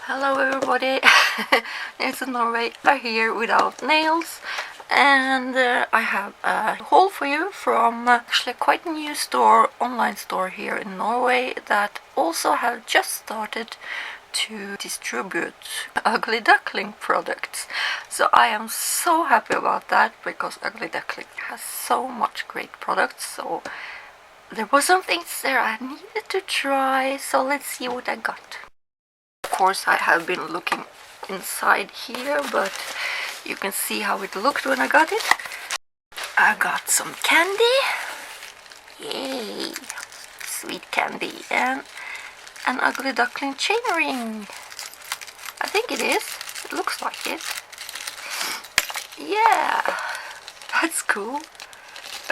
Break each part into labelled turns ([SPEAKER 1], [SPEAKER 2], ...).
[SPEAKER 1] Hello everybody, it's Norway here without nails, and I have a haul for you from actually quite a new store, online store here in Norway that also have just started to distribute Ugly Duckling products. So I am so happy about that because Ugly Duckling has so much great products. So there was some things there I needed to try, so let's see what I got. Of course I have been looking inside here, but you can see how it looked when I got it. I got some candy, yay, sweet candy, and an Ugly Duckling chain ring. I think it is, it looks like it. Yeah, that's cool.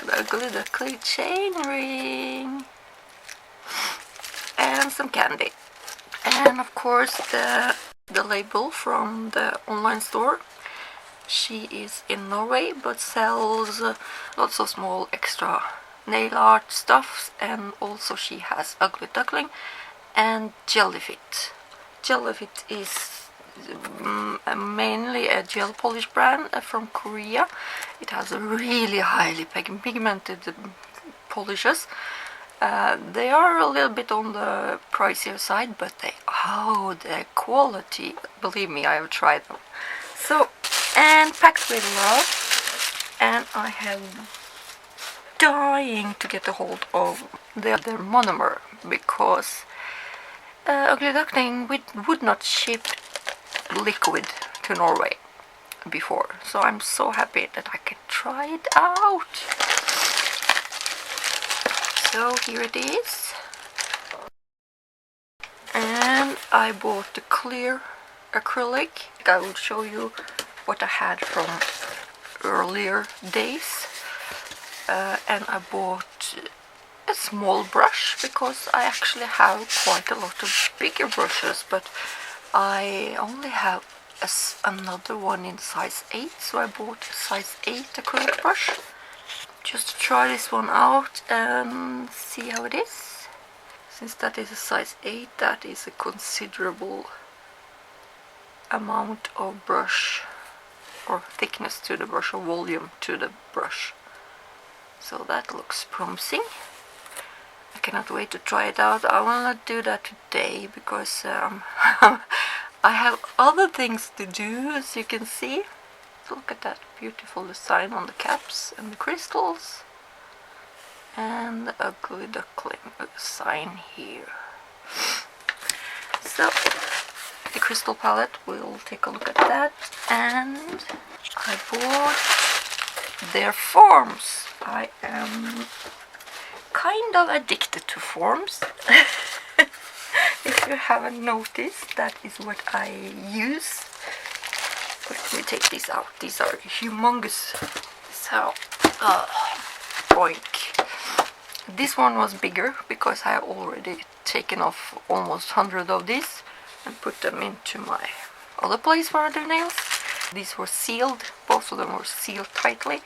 [SPEAKER 1] An Ugly Duckling chain ring and some candy. And of course the label from the online store. She is in Norway but sells lots of small extra nail art stuffs, and also she has Ugly Duckling and GellyFit. GellyFit is mainly a gel polish brand from Korea. It has a really highly pigmented polishes. They are a little bit on the pricier side, but the quality, believe me, I have tried them. So, and packed with love, and I am dying to get a hold of their monomer, because Ugly Duckling would not ship liquid to Norway before, so I'm so happy that I can try it out. So here it is, and I bought the clear acrylic. I will show you what I had from earlier days, and I bought a small brush because I actually have quite a lot of bigger brushes, but I only have another one in size 8, so I bought a size 8 acrylic brush. Just to try this one out and see how it is. Since that is a size 8, that is a considerable amount of brush, or thickness to the brush, or volume to the brush. So that looks promising. I cannot wait to try it out. I will not do that today because I have other things to do, as you can see. Look at that beautiful design on the caps and the crystals, and the Ugly Duckling sign here. So the crystal palette, we'll take a look at that. And I bought their forms. I am kind of addicted to forms. If you haven't noticed, that is what I use. Let me take these out. These are humongous. So, boink. This one was bigger because I have already taken off almost 100 of these and put them into my other place where I do nails. These were sealed. Both of them were sealed tightly.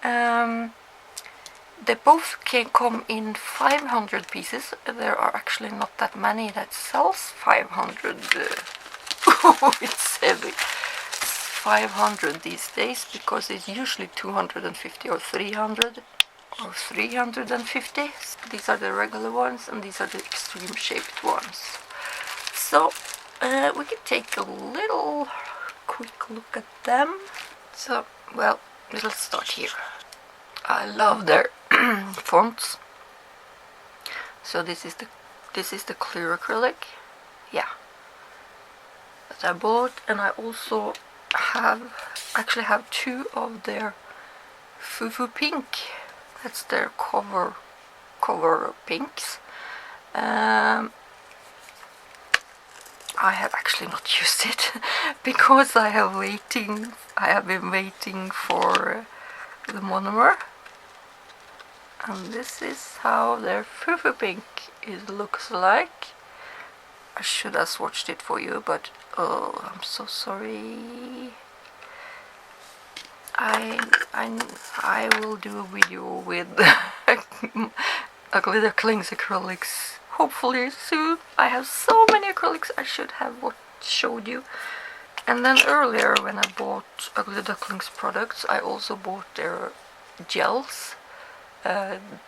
[SPEAKER 1] They both can come in 500 pieces. There are actually not that many that sells 500. Oh, it's heavy. 500 these days, because it's usually 250 or 300 or 350. These are the regular ones, and these are the extreme shaped ones. So we can take a little quick look at them. So, well, we'll start here. I love their fonts. So this is the clear acrylic, yeah, that I bought, and I also actually have 2 of their Fufu Pink. That's their cover pinks. I have actually not used it because I have been waiting for the monomer. And this is how their Fufu Pink looks like. I should have swatched it for you, but oh, I'm so sorry. I will do a video with Ugly Duckling's acrylics hopefully soon. I have so many acrylics, I should have showed you. And then earlier when I bought Ugly Duckling's products, I also bought their gels.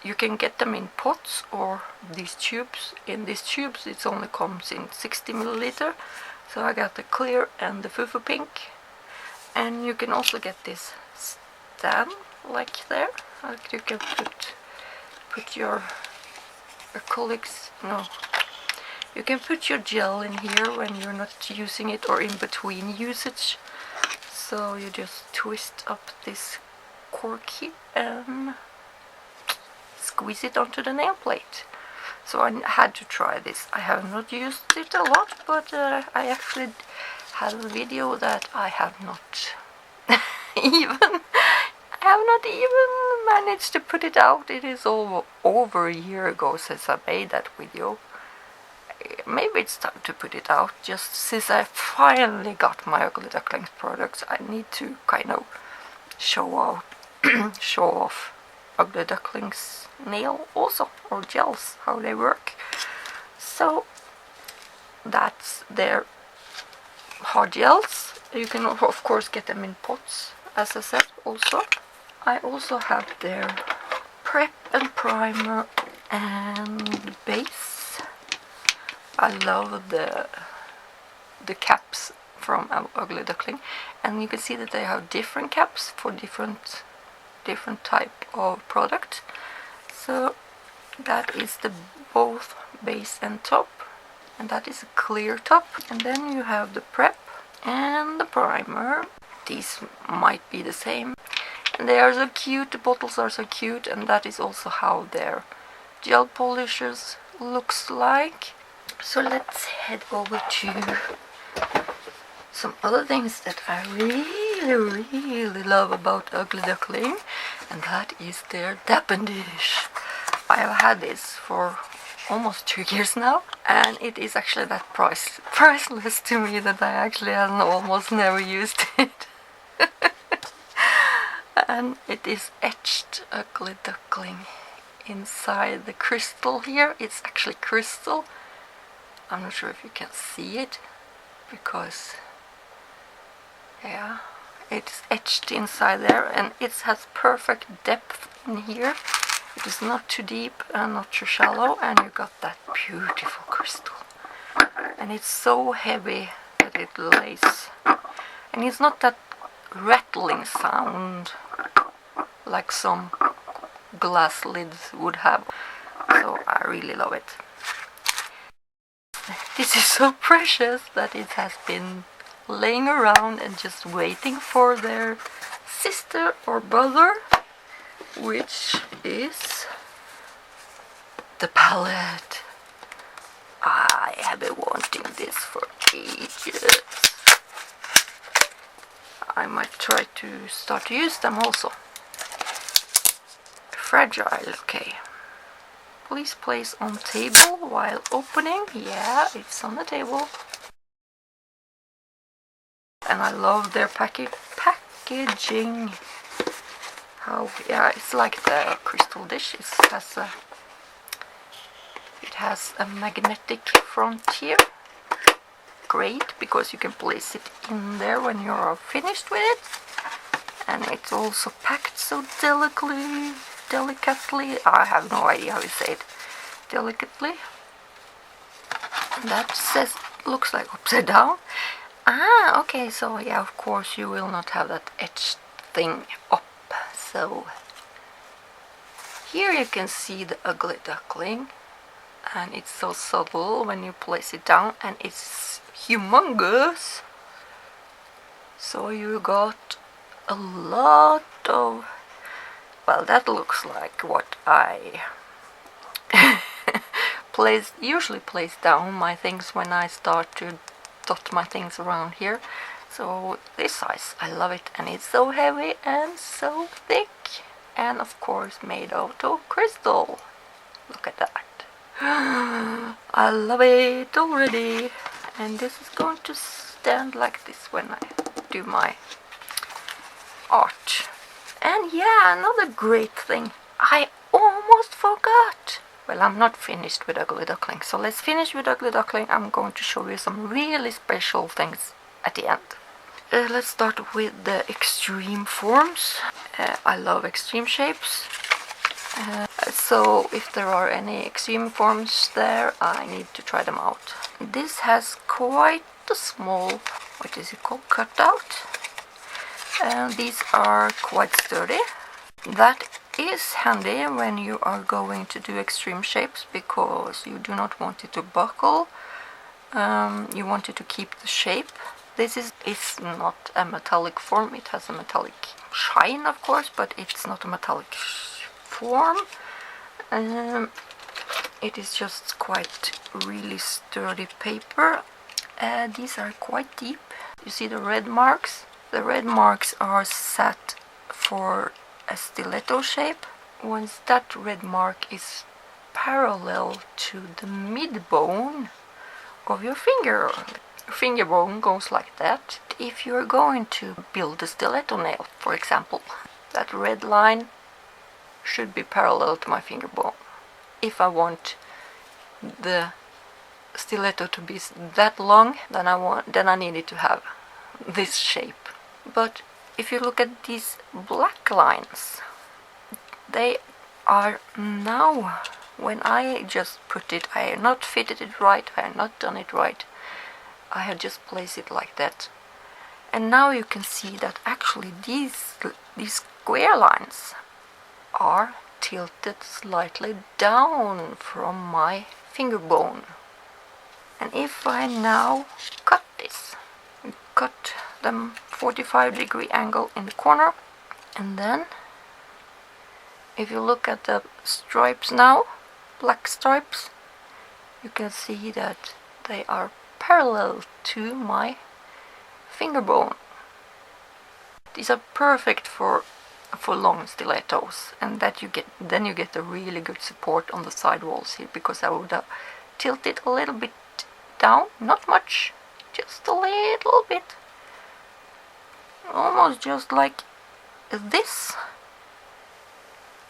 [SPEAKER 1] You can get them in pots or these tubes. In these tubes it only comes in 60 milliliter. So I got the clear and the fufu pink. And you can also get this stand like there. Like you can put your acrylics, no. You can put your gel in here when you're not using it or in between usage. So you just twist up this corky and squeeze it onto the nail plate. So I had to try this. I have not used it a lot, but I actually had a video that I have not even managed to put it out. It is over a year ago since I made that video. Maybe it's time to put it out. Just since I finally got my Ugly Ducklings products, I need to kind of show off Ugly Ducklings nail also, or gels, how they work. So that's their hard gels. You can of course get them in pots, as I said. Also I also have their prep and primer and base. I love the caps from Ugly Duckling, and you can see that they have different caps for different type of product. So that is the both base and top, and that is a clear top. And then you have the prep and the primer. These might be the same, and they are so cute. The bottles are so cute, and that is also how their gel polishers looks like. So let's head over to some other things that I really love about Ugly Duckling, and that is their dappen dish. I have had this for almost 2 years now, and it is actually that priceless to me that I actually have almost never used it. And it is etched Ugly Duckling inside the crystal here. It's actually crystal. I'm not sure if you can see it, because yeah, it's etched inside there, and it has perfect depth in here. It is not too deep and not too shallow, and you got that beautiful crystal. And it's so heavy that it lays, and it's not that rattling sound like some glass lids would have. So I really love it. This is so precious that it has been laying around and just waiting for their sister or brother, which is the palette. I have been wanting this for ages. I might try to start to use them also. Fragile, okay. Please place on table while opening. Yeah, it's on the table. And I love their packaging. How, yeah, it's like the crystal dish. It has a magnetic front here. Great, because you can place it in there when you're finished with it. And it's also packed so delicately. I have no idea how you say it. Delicately. And that says, looks like upside down. Ah, okay, so yeah, of course you will not have that etched thing up. So here you can see the Ugly Duckling, and it's so subtle when you place it down, and it's humongous. So you got a lot of, well, that looks like what I usually place down my things when I start to dot my things around here. So this size, I love it, and it's so heavy and so thick, and of course made out of crystal. Look at that. I love it already. And this is going to stand like this when I do my art. And yeah, another great thing, I almost forgot Well, I'm not finished with Ugly Duckling, so let's finish with Ugly Duckling. I'm going to show you some really special things at the end. Let's start with the extreme forms. I love extreme shapes. So if there are any extreme forms there, I need to try them out. This has quite a small, what is it called, cutout. These are quite sturdy. That is handy when you are going to do extreme shapes, because you do not want it to buckle. You want it to keep the shape. This is not a metallic form. It has a metallic shine, of course, but it's not a metallic form. It is just quite really sturdy paper. These are quite deep. You see the red marks? The red marks are set for a stiletto shape. Once that red mark is parallel to the mid bone of your finger bone goes like that. If you're going to build a stiletto nail, for example, that red line should be parallel to my finger bone. If I want the stiletto to be that long, then I need it to have this shape. But if you look at these black lines, they are now, when I just put it, I have not fitted it right, I have not done it right, I have just placed it like that. And now you can see that actually these square lines are tilted slightly down from my finger bone. And if I now cut this, cut them 45-degree angle in the corner, and then if you look at the stripes now, black stripes, you can see that they are parallel to my finger bone. These are perfect for long stilettos, and that you get a really good support on the side walls here, because I would have tilted a little bit down, not much, just a little bit, almost just like this.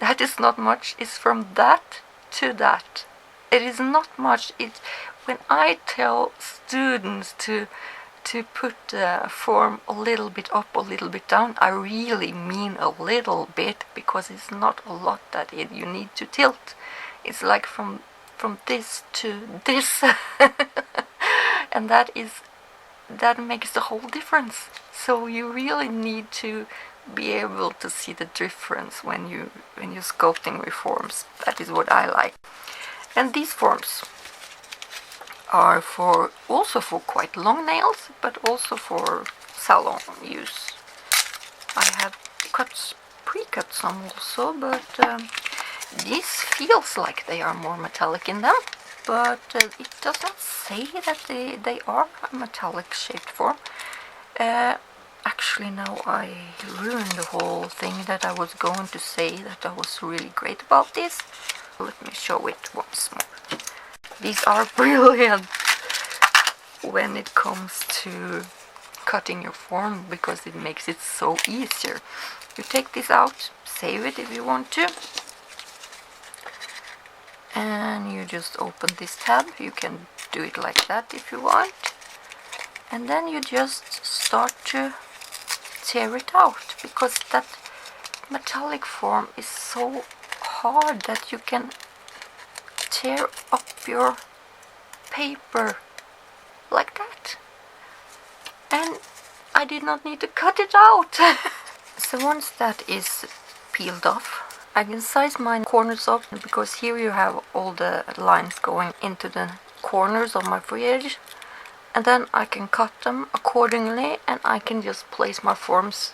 [SPEAKER 1] That is not much. It's from that to that. It is not much. When I tell students to put the form a little bit up, a little bit down, I really mean a little bit, because it's not a lot that you need to tilt. It's like from this to this. And that makes the whole difference. So you really need to be able to see the difference when you're sculpting with forms. That is what I like. And these forms are also for quite long nails, but also for salon use. I have pre-cut some also, but this feels like they are more metallic in them, but it doesn't say that they are a metallic shaped form. Actually, now I ruined the whole thing that I was going to say that I was really great about this. Let me show it once more. These are brilliant when it comes to cutting your form, because it makes it so easier. You take this out, save it if you want to, and you just open this tab. You can do it like that if you want, and then you just start to tear it out, because that metallic form is so hard that you can tear up your paper like that. And I did not need to cut it out. So once that is peeled off, I can size my corners up, because here you have all the lines going into the corners of my free edge. And then I can cut them accordingly, and I can just place my forms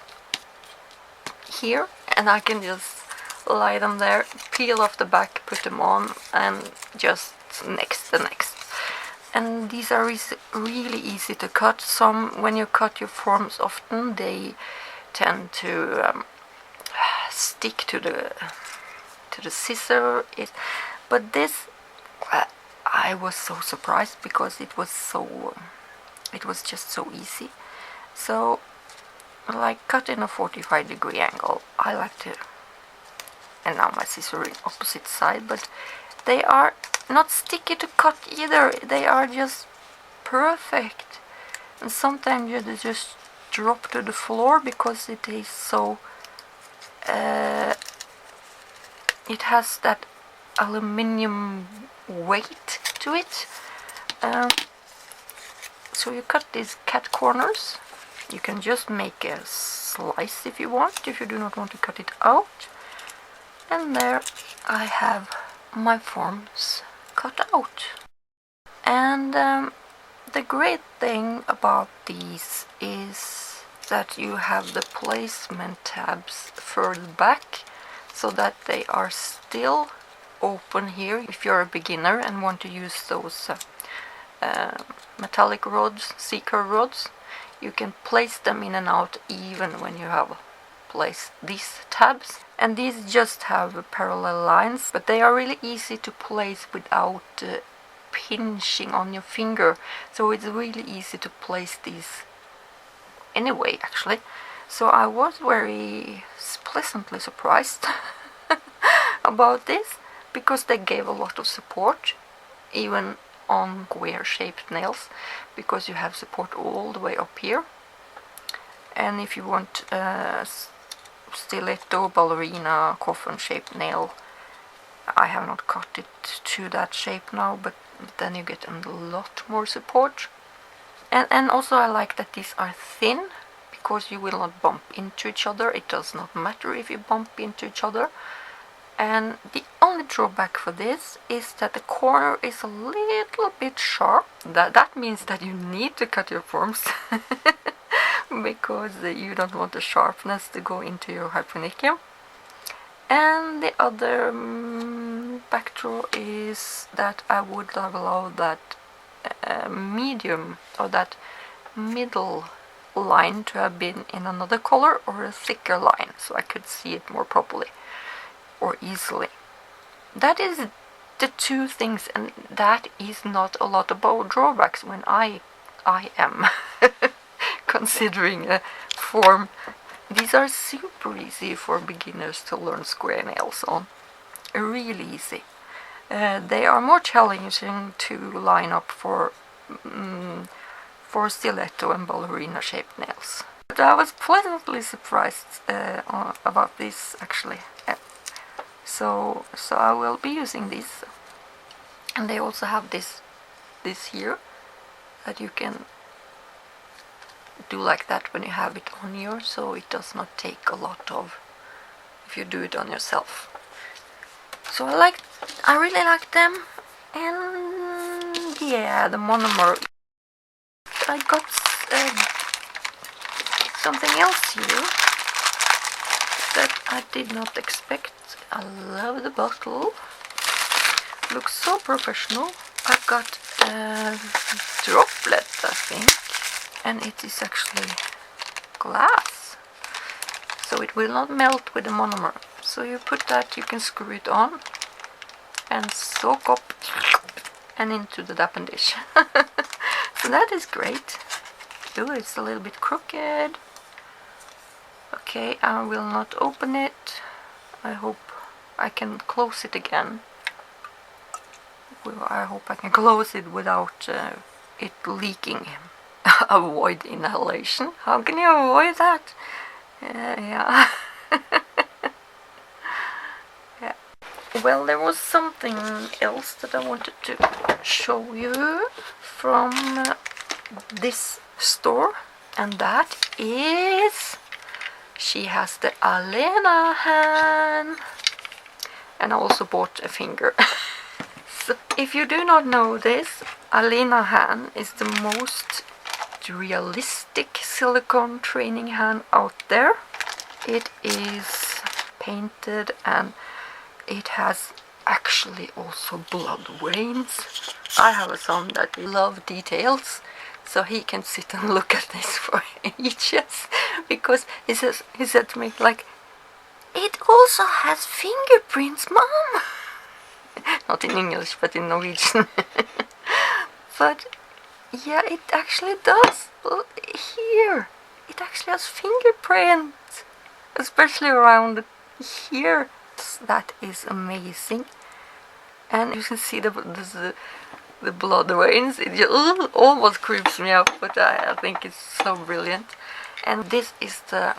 [SPEAKER 1] here, and I can just lie them there, peel off the back, put them on, and just next. And these are really easy to cut. When you cut your forms often, they tend to stick to the scissor. But this, I was so surprised, because it was just so easy. So, like, cut in a 45-degree angle. I like to, and now my scissor in opposite side, but they are not sticky to cut either. They are just perfect. And sometimes you just drop to the floor because it is so it has that aluminium weight to it. So you cut these cat corners. You can just make a slice if you want, if you do not want to cut it out. And there I have my forms cut out. And the great thing about these is that you have the placement tabs further back, so that they are still open here if you're a beginner and want to use those metallic rods, C-curve rods. You can place them in and out even when you have placed these tabs. And these just have parallel lines, but they are really easy to place without pinching on your finger. So it's really easy to place these anyway, actually. So I was very pleasantly surprised about this, because they gave a lot of support, even on square-shaped nails, because you have support all the way up here. And if you want stiletto, ballerina, coffin-shaped nail, I have not cut it to that shape now, but then you get a lot more support. And also I like that these are thin, because you will not bump into each other. It does not matter if you bump into each other. And the only drawback for this is that the corner is a little bit sharp. That means that you need to cut your forms because you don't want the sharpness to go into your hyperonychium. And the other backdraw is that I would have allowed that medium, or that middle line, to have been in another color or a thicker line, so I could see it more properly or easily. That is the two things, and that is not a lot about drawbacks when I am considering a form. These are super easy for beginners to learn square nails on. Really easy. They are more challenging to line up for stiletto and ballerina shaped nails. But I was pleasantly surprised about this, actually. So I will be using these. And they also have this here that you can do like that when you have it on you, so it does not take a lot of if you do it on yourself. So I really like them. And yeah, the monomer. I got something else here that I did not expect. I love the bottle. Looks so professional. I got a droplet, I think, and it is actually glass, so it will not melt with the monomer. So you put that, you can screw it on and soak up and into the dappen dish. So that is great. Ooh, it's a little bit crooked. Okay, I will not open it. I hope I can close it again. Well, I hope I can close it without it leaking. Avoid inhalation. How can you avoid that? Yeah. Yeah. Well, there was something else that I wanted to show you from this store, and that is she has the Aleana hand, and I also bought a finger. So if you do not know this, Aleana hand is the most realistic silicone training hand out there. It is painted and it has actually also blood veins. I have a son that loves details, so he can sit and look at this for ages, because he said to me, like, it also has fingerprints, Mom. Not in English, but in Norwegian. But yeah, it actually does. Here, it actually has fingerprints, especially around here. That is amazing. and you can see the blood veins. It just almost creeps me out, but I think it's so brilliant. And this is the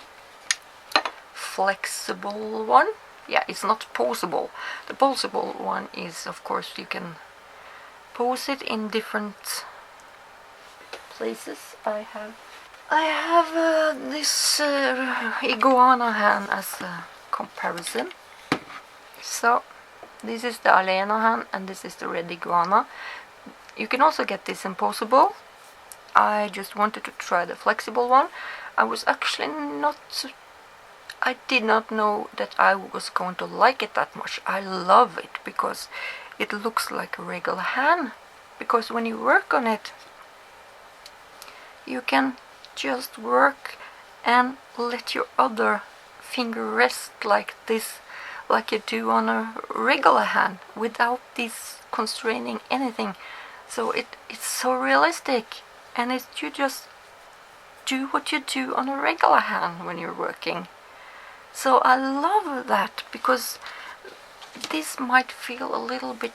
[SPEAKER 1] flexible one. Yeah, it's not posable. The posable one is, of course, you can pose it in different places. I have this iguana hand as a comparison. So this is the Aleana hand and this is the red iguana. You can also get this in posable. I just wanted to try the flexible one. I was actually I did not know that I was going to like it that much. I love it because it looks like a regular hand. Because when you work on it, you can just work and let your other finger rest like this, like you do on a regular hand, without this constraining anything. So it's so realistic, and you just do what you do on a regular hand when you're working. So I love that, because this might feel a little bit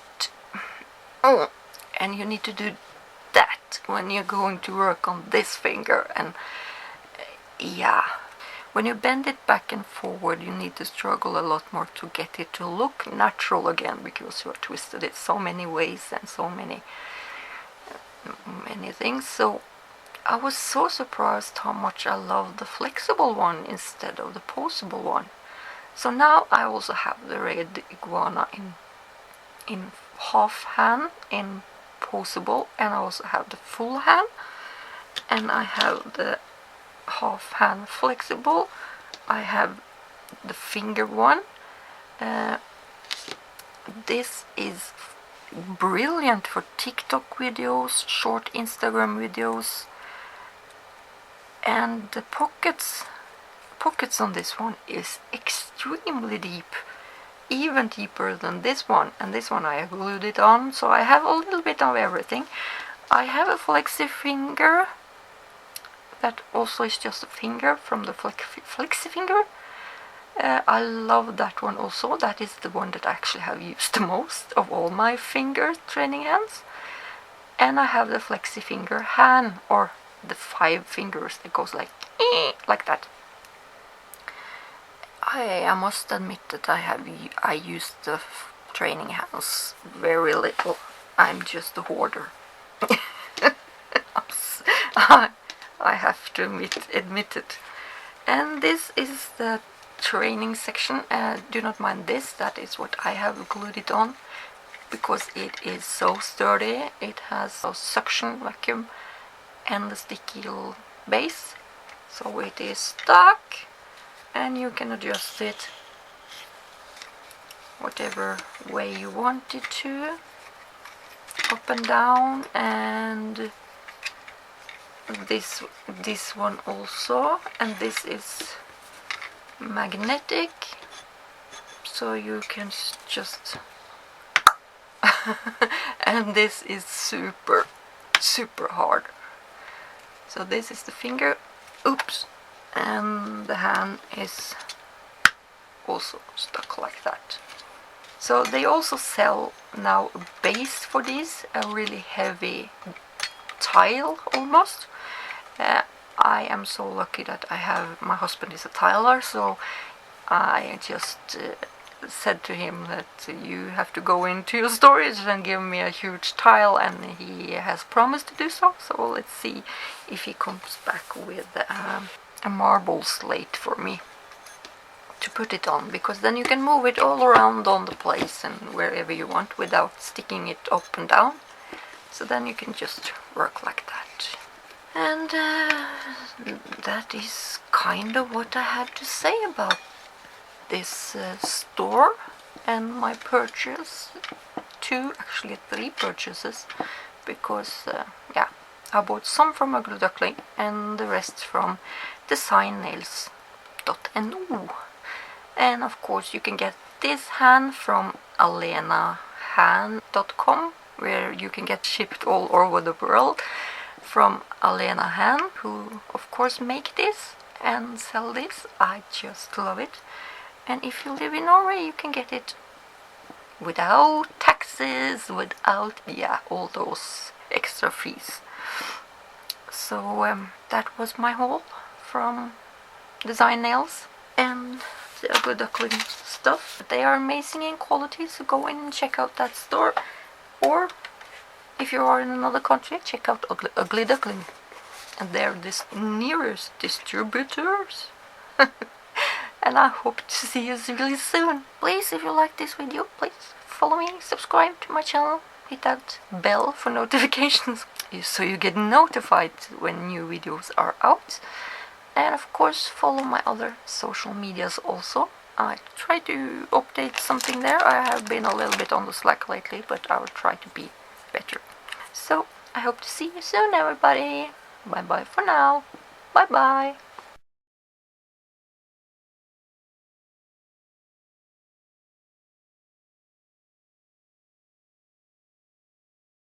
[SPEAKER 1] and you need to do that when you're going to work on this finger. And yeah, when you bend it back and forward, you need to struggle a lot more to get it to look natural again, because you have twisted it so many ways and so many things. So I was so surprised how much I love the flexible one instead of the posable one. So now I also have the red iguana in half hand in posable, and I also have the full hand, and I have the half hand flexible. I have the finger one. This is brilliant for TikTok videos, short Instagram videos, and the pockets on this one is extremely deep, even deeper than this one. And this one I have glued it on, so I have a little bit of everything. I have a flexi finger that also is just a finger from the flexi finger. I love that one also. That is the one that I actually have used the most of all my finger training hands. And I have the flexi finger hand, or the 5 fingers that goes like that. I must admit that I used the training hands very little. I'm just a hoarder. I have to admit it. And this is the training section. Do not mind this. That is what I have glued it on, because it is so sturdy. It has a suction vacuum and the sticky little base, so it is stuck, and you can adjust it whatever way you want it to, up and down. And this one also, and this is magnetic, so you can just and this is super hard. So this is the finger, oops, and the hand is also stuck like that. So they also sell now a base for this, a really heavy tile almost. I am so lucky that my husband is a tiler, so I just said to him that you have to go into your storage and give me a huge tile, and he has promised to do so. So let's see if he comes back with a marble slate for me to put it on, because then you can move it all around on the place and wherever you want without sticking it up and down. So then you can just work like that. And that is kind of what I had to say about this store and my purchase. Actually 3 purchases, because yeah, I bought some from Ugly Duckling and the rest from Designnails.no. And of course you can get this hand from AleanaHand.com, where you can get shipped all over the world from Aleana Hand, who of course make this and sell this. I just love it. And if you live in Norway, you can get it without tax prices without, yeah, all those extra fees. So that was my haul from Design Nails and the Ugly Duckling stuff. They are amazing in quality, so go in and check out that store. Or if you are in another country, check out Ugly Duckling and they're the nearest distributors. And I hope to see you really soon. Please, if you like this video, please follow me, subscribe to my channel, hit that bell for notifications so you get notified when new videos are out. And of course follow my other social medias also. I try to update something there. I have been a little bit on the slack lately, but I will try to be better. So I hope to see you soon, everybody. Bye bye for now. Bye bye.